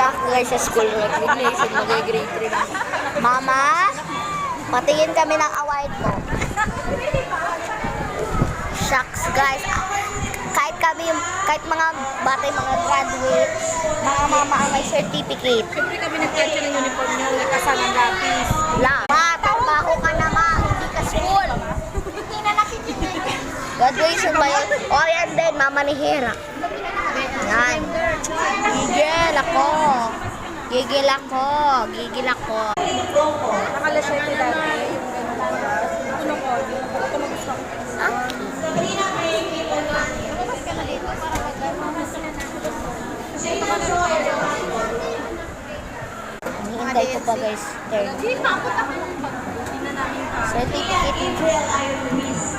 Pupunta ako guys sa school recognition, mag-grade 3 na. Mama, patingin kami ng award ko. Shucks guys, kahit mga bata, mga graduate, mga mama ang may certificate. Siyempre kami nag-catch ng uniform niyo, kasama ng lapis. Ma, trabaho ka na ma, hindi ka school. Graduation ba yun? O yan din, mama ni Hera. Yan. Gigil ako. Gigil ako. Gigil ako. Nakalasya ko dati, yung gano'n. Ano ko, ito mag-gusto ko. Hihintay ko pa guys. Turn. Certificate.